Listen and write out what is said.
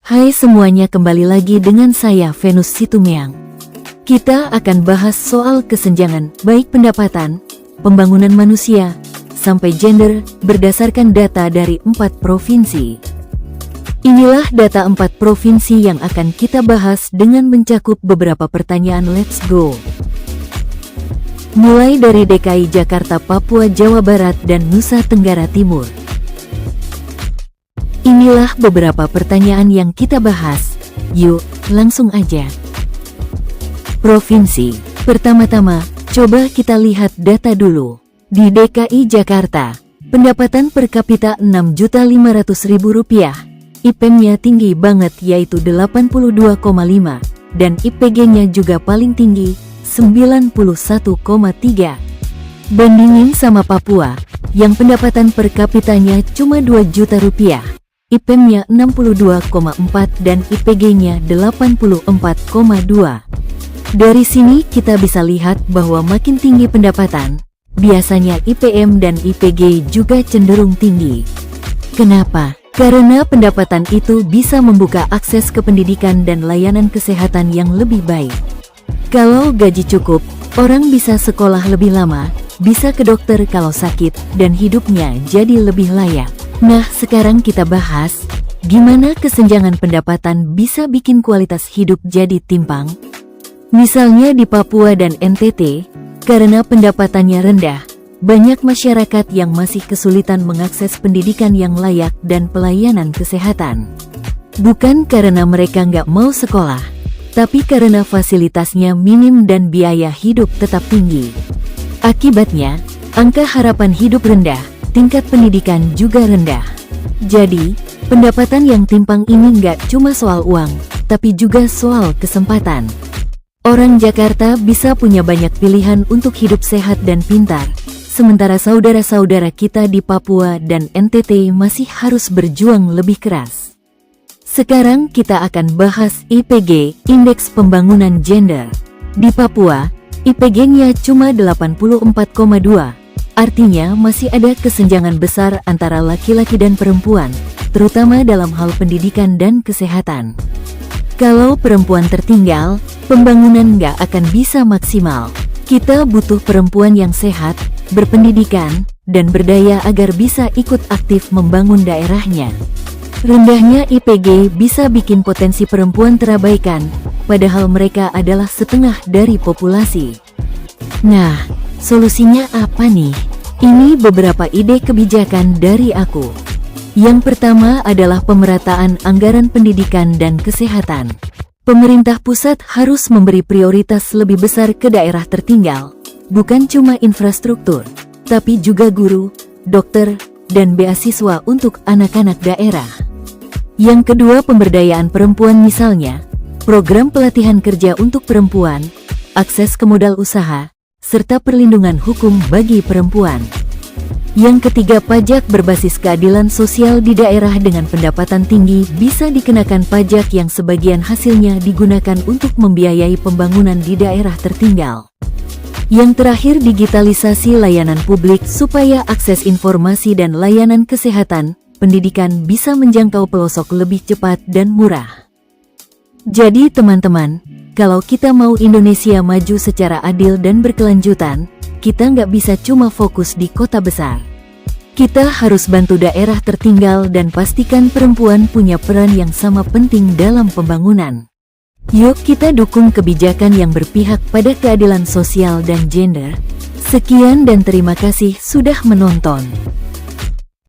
Hai semuanya, kembali lagi dengan saya Venus Situmeang. Kita akan bahas soal kesenjangan baik pendapatan, pembangunan manusia, sampai gender berdasarkan data dari 4 provinsi. Inilah data 4 provinsi yang akan kita bahas dengan mencakup beberapa pertanyaan. Let's go! Mulai dari DKI Jakarta, Papua, Jawa Barat, dan Nusa Tenggara Timur. Inilah beberapa pertanyaan yang kita bahas. Yuk, langsung aja. Provinsi. Pertama-tama, coba kita lihat data dulu. Di DKI Jakarta, pendapatan per kapita Rp6.500.000. IPM-nya tinggi banget, yaitu 82,5, dan IPG-nya juga paling tinggi, 91,3. Bandingin sama Papua, yang pendapatan per kapitanya cuma Rp2 juta. IPM-nya 62,4 dan IPG-nya 84,2. Dari sini kita bisa lihat bahwa makin tinggi pendapatan, biasanya IPM dan IPG juga cenderung tinggi. Kenapa? Karena pendapatan itu bisa membuka akses ke pendidikan dan layanan kesehatan yang lebih baik. Kalau gaji cukup, orang bisa sekolah lebih lama, bisa ke dokter kalau sakit, dan hidupnya jadi lebih layak. Nah, sekarang kita bahas, gimana kesenjangan pendapatan bisa bikin kualitas hidup jadi timpang? Misalnya di Papua dan NTT, karena pendapatannya rendah, banyak masyarakat yang masih kesulitan mengakses pendidikan yang layak dan pelayanan kesehatan. Bukan karena mereka nggak mau sekolah, tapi karena fasilitasnya minim dan biaya hidup tetap tinggi. Akibatnya, angka harapan hidup rendah, tingkat pendidikan juga rendah. Jadi, pendapatan yang timpang ini nggak cuma soal uang, tapi juga soal kesempatan. Orang Jakarta bisa punya banyak pilihan untuk hidup sehat dan pintar, sementara saudara-saudara kita di Papua dan NTT masih harus berjuang lebih keras. Sekarang kita akan bahas IPG, Indeks Pembangunan Gender. Di Papua, IPG-nya cuma 84,2. Artinya masih ada kesenjangan besar antara laki-laki dan perempuan, terutama dalam hal pendidikan dan kesehatan. Kalau perempuan tertinggal, pembangunan nggak akan bisa maksimal. Kita butuh perempuan yang sehat, berpendidikan, dan berdaya agar bisa ikut aktif membangun daerahnya. Rendahnya IPG bisa bikin potensi perempuan terabaikan, padahal mereka adalah setengah dari populasi. Nah, solusinya apa nih? Ini beberapa ide kebijakan dari aku. Yang pertama adalah pemerataan anggaran pendidikan dan kesehatan. Pemerintah pusat harus memberi prioritas lebih besar ke daerah tertinggal, bukan cuma infrastruktur, tapi juga guru, dokter, dan beasiswa untuk anak-anak daerah. Yang kedua, pemberdayaan perempuan, misalnya program pelatihan kerja untuk perempuan, akses ke modal usaha, serta perlindungan hukum bagi perempuan. Yang ketiga, pajak berbasis keadilan sosial. Di daerah dengan pendapatan tinggi bisa dikenakan pajak yang sebagian hasilnya digunakan untuk membiayai pembangunan di daerah tertinggal. Yang terakhir, digitalisasi layanan publik supaya akses informasi dan layanan kesehatan, pendidikan bisa menjangkau pelosok lebih cepat dan murah. Jadi teman-teman, kalau kita mau Indonesia maju secara adil dan berkelanjutan, kita nggak bisa cuma fokus di kota besar. Kita harus bantu daerah tertinggal dan pastikan perempuan punya peran yang sama penting dalam pembangunan. Yuk kita dukung kebijakan yang berpihak pada keadilan sosial dan gender. Sekian dan terima kasih sudah menonton.